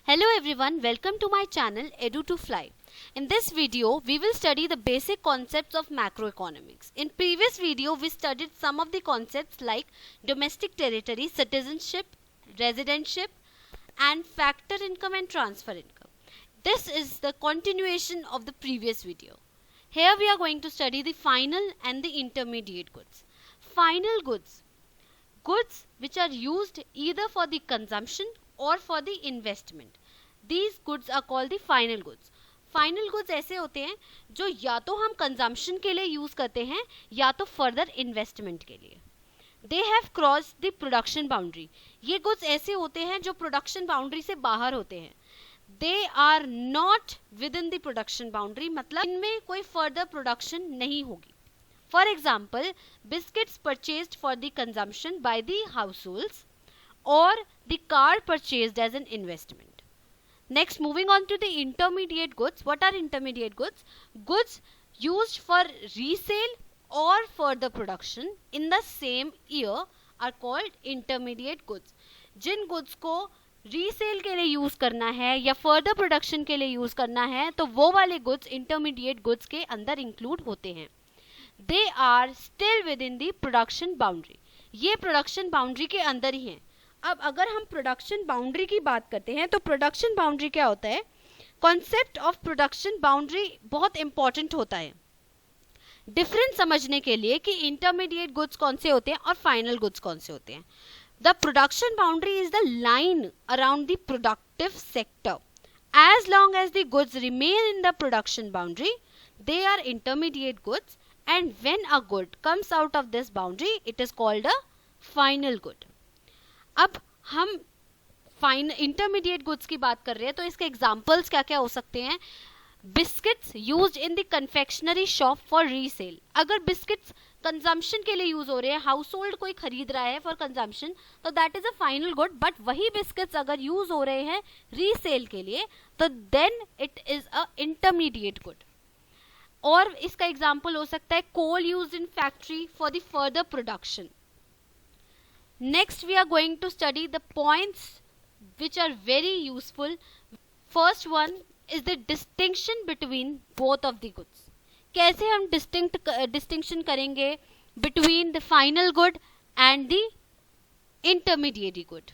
Hello everyone, welcome to my channel Edu2Fly. In this video, we will study the basic concepts of macroeconomics. In previous video, we studied some of the concepts like domestic territory, citizenship, residentship, and factor income and transfer income. This is the continuation of the previous video. Here we are going to study the final and the intermediate goods. Final goods. Goods which are used either for the consumption और for the investment. These goods are called the final goods. Final goods ऐसे होते हैं जो या तो हम consumption के लिए यूज करते हैं या तो फर्दर इन्वेस्टमेंट के लिए. They have cross the production boundary. ये गुड्स ऐसे होते हैं जो प्रोडक्शन बाउंड्री से बाहर होते हैं. They are not within the production boundary, मतलब इनमें कोई फर्दर प्रोडक्शन नहीं होगी. For example, biscuits purchased for the consumption by the households or the car purchased as an investment. Next, moving on to the intermediate goods. What are intermediate goods? Goods used for resale or further production in the same year are called intermediate goods. जिन goods को resale के लिए use करना है या further production के लिए use करना है तो वो वाले goods intermediate goods के अंदर include होते हैं. They are still within the production boundary. ये production boundary के अंदर ही हैं. अब अगर हम प्रोडक्शन बाउंड्री की बात करते हैं तो प्रोडक्शन बाउंड्री क्या होता है? कॉन्सेप्ट ऑफ प्रोडक्शन बाउंड्री बहुत इंपॉर्टेंट होता है डिफरेंस समझने के लिए कि इंटरमीडिएट गुड्स कौन से होते हैं और फाइनल गुड्स कौन से होते हैं. The production boundary is the line around the productive sector. As long as the goods remain in the production boundary they are intermediate goods, and when a good comes out of this boundary it is called a final good. अब हम intermediate goods की बात कर रहे हैं तो इसके examples क्या क्या हो सकते हैं? Biscuits used in the confectionery shop for resale. अगर बिस्किट्स कंजम्पशन के लिए यूज हो रहे हैं, हाउस होल्ड कोई खरीद रहा है फॉर कंजम्पशन, तो that is a final good. But वही बिस्किट्स अगर यूज हो रहे हैं रीसेल के लिए तो then it is a intermediate good. और इसका एग्जाम्पल हो सकता है coal used in factory for the further production. Next, we are going to study the points which are very useful. First one is the distinction between both of the goods. कैसे हम distinction करेंगे between the final good and the intermediate good?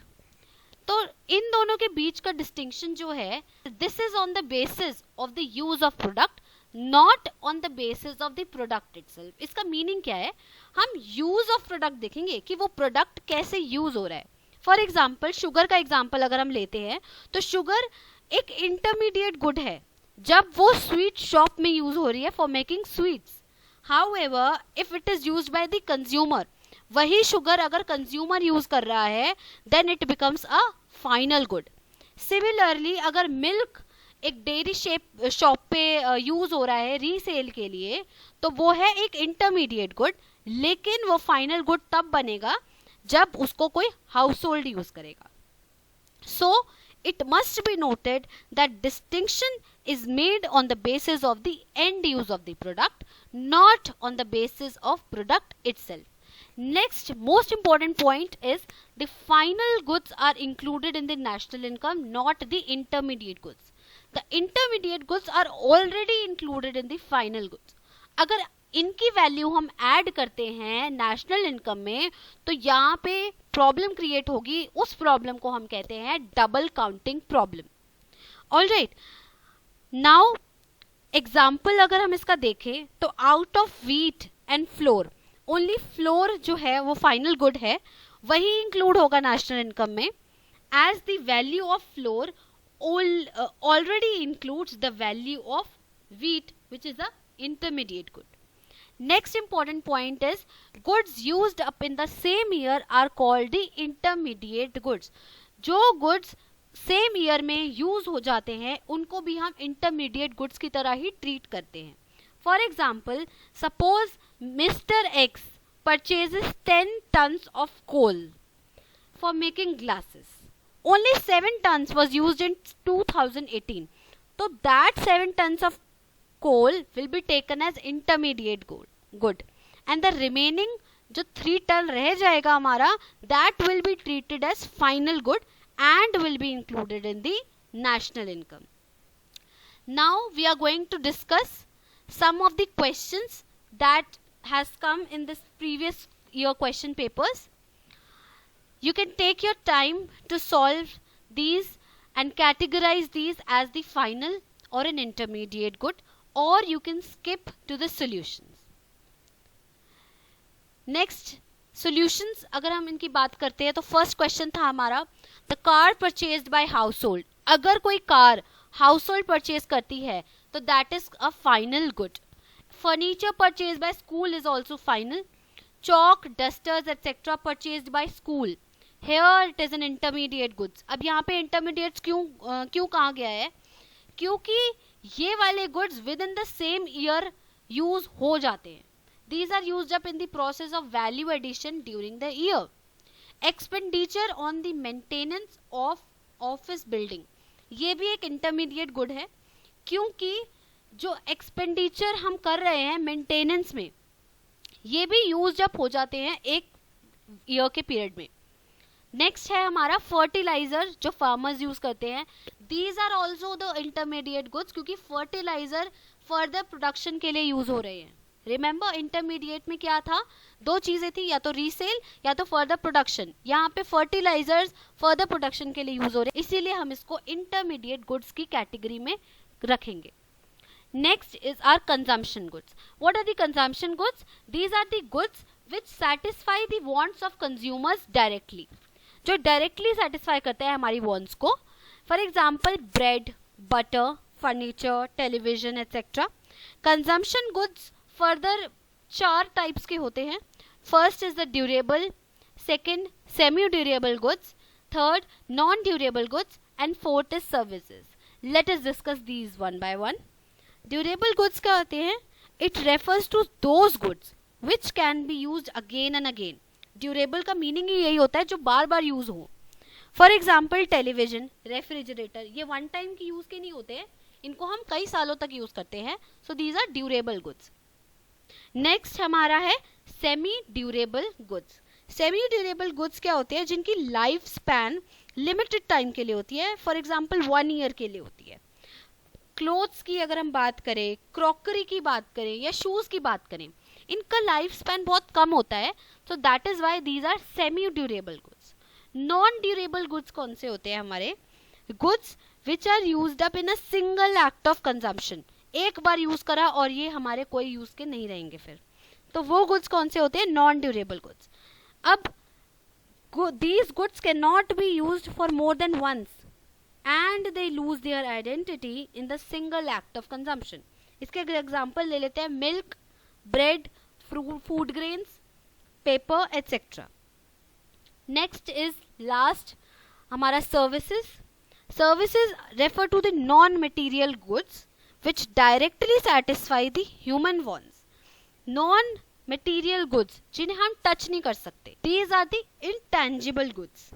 तो इन दोनों के बीच का distinction जो है, this is on the basis of the use of product, not on the basis of the product itself. इसका मीनिंग क्या है? हम यूज ऑफ प्रोडक्ट देखेंगे कि वो प्रोडक्ट कैसे यूज हो रहा है. फॉर एग्जाम्पल, शुगर का एग्जाम्पल अगर हम लेते हैं तो शुगर एक इंटरमीडिएट गुड है जब वो स्वीट शॉप में यूज हो रही है for making sweets. However, if it is used by the consumer, वही शुगर अगर कंज्यूमर यूज कर रहा है then it becomes a final good. Similarly, अगर मिल्क एक डेयरी शॉप पे यूज हो रहा है रीसेल के लिए तो वो है एक इंटरमीडिएट गुड, लेकिन वो फाइनल गुड तब बनेगा जब उसको कोई हाउस होल्ड यूज करेगा. So it must be noted that distinction is made on the basis of the end use of the product, not on the basis of product itself. Next, most important point is the final goods are included in the national income, not the intermediate goods. The intermediate goods are already included in the final goods. अगर इनकी value हम add करते हैं national income में तो यहाँ पे problem create होगी. उस प्रॉब्लम को हम कहते हैं double counting problem. Alright, now example अगर हम इसका देखें तो out of wheat and flour, only flour जो है वो फाइनल गुड है, वही इंक्लूड होगा नेशनल इनकम में, as the value of flour already includes the value of wheat, which is a intermediate good. Next important point is goods used up in the same year are called the intermediate goods. जो goods same year में use हो जाते हैं उनको भी हम intermediate goods की तरह ही treat करते हैं. For example, suppose Mr. X purchases 10 tons of coal for making glasses. Only 7 tons was used in 2018. So that 7 tons of coal will be taken as intermediate good. And the remaining जो 3 ton रह जाएगा हमारा, that will be treated as final good and will be included in the national income. Now we are going to discuss some of the questions that has come in this previous year question papers. You can take your time to solve these and categorize these as the final or an intermediate good, or you can skip to the solutions. Next, solutions अगर हम इनकी बात करते हैं तो first question था हमारा the car purchased by household. अगर कोई कार हाउस होल्ड परचेज करती है तो that is a final good. Furniture purchase by school is also final. Chalk, dusters etcetera purchased by school, here it is an intermediate goods. अब यहाँ पे intermediate क्यों कहा गया है? क्योंकि ये वाले goods with in the same year use हो जाते हैं. These are used up in the process of value addition during the year. Expenditure on the maintenance of office building, ये भी एक intermediate good है क्योंकि जो expenditure हम कर रहे हैं maintenance में ये भी used up हो जाते हैं एक year के period में. Next है हमारा fertilizer जो farmers use करते हैं. These are also the intermediate goods क्योंकि fertilizer further production के लिए use हो रहे हैं. रिमेंबर इंटरमीडिएट में क्या था? दो चीजें थी, या तो रीसेल या तो फर्दर प्रोडक्शन. यहाँ पे फर्टिलाइजर्स फर्दर प्रोडक्शन के लिए यूज हो रहे हैं, इसीलिए हम इसको इंटरमीडिएट गुड्स की कैटेगरी में रखेंगे. Next is our consumption goods. What are the consumption goods? These are the goods which satisfy the wants of consumers directly, जो डायरेक्टली सेटिस्फाई करते हैं हमारी वांट्स को. For example bread, butter, furniture, television etcetera. Consumption goods further 4 types के होते हैं. First is the durable, second semi durable goods, third non durable goods and fourth is services. Let us discuss these one by one. Durable goods क्या होते हैं? It refers to those goods which can be used again and again. Durable का meaning ही यही होता है जो बार बार यूज हो. फॉर एग्जाम्पल टेलीविजन, रेफ्रिजरेटर, ये वन टाइम की यूज के नहीं होते हैं, इनको हम कई सालों तक यूज करते हैं. So these are durable goods. Next हमारा है semi durable goods. Semi durable goods क्या होते हैं? जिनकी लाइफ स्पैन लिमिटेड टाइम के लिए होती है. फॉर एग्जांपल 1 ईयर के लिए होती है. क्लोथ्स की अगर हम बात करें, क्रॉकरी की बात करें या शूज की बात करें, इनका लाइफ स्पैन बहुत कम होता है. So that is why these are semi durable goods. Non durable goods कौन से होते हैं हमारे? Goods which are used up in a single act of consumption. एक बार यूज करा और ये हमारे कोई यूज के नहीं रहेंगे फिर. तो वो गुड्स कौन से होते हैं? Non durable goods. अब these goods cannot be used for more than once and they lose their identity in the single act of consumption. इसके एग्जांपल ले लेते हैं milk, bread, food grains, paper etcetera. Next is last हमारा services. Services refer to the non material goods which directly satisfy the human wants. Non-material goods जिन्हें हम touch नहीं कर सकते. These are the intangible goods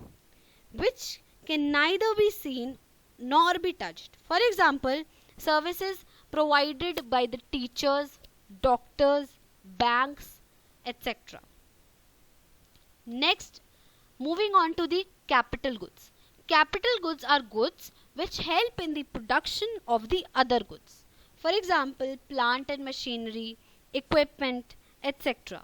which can neither be seen nor be touched. For example, services provided by the teachers, doctors, banks, etc. Next, moving on to the capital goods. Capital goods are goods which help in the production of the other goods. For example, plant and machinery, equipment, etc.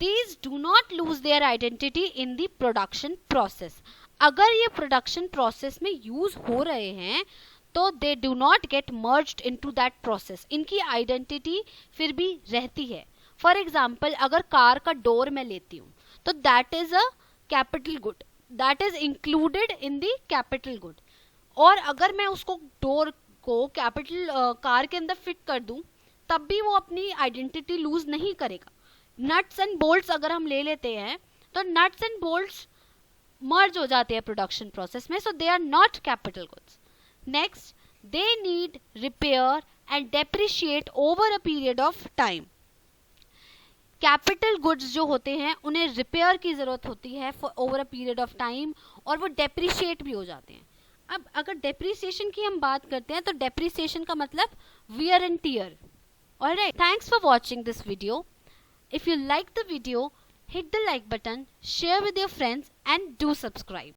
These do not lose their identity in the production process. अगर ये production process में use हो रहे हैं तो they do not get merged into that process. इनकी identity फिर भी रहती है. For example, अगर कार का डोर मैं लेती हूँ तो that is a capital good. That is included in the capital good. और अगर मैं उसको डोर को कैपिटल कार के अंदर फिट कर दूं तब भी वो अपनी आइडेंटिटी लूज नहीं करेगा. नट्स एंड बोल्ट्स अगर हम ले लेते हैं तो नट्स एंड बोल्ट्स मर्ज हो जाते हैं प्रोडक्शन प्रोसेस में. So they are not capital goods. Next, they need repair and depreciate over a period of time. Capital goods जो होते हैं उन्हें रिपेयर की जरूरत होती है for over a period of time और वो डेप्रिशिएट भी हो जाते हैं. अब अगर डेप्रिसिएशन की हम बात करते हैं तो डेप्रिसिएशन का मतलब wear and tear. Alright, thanks for watching this video. If you like the video, hit the like button, share with your friends and do subscribe.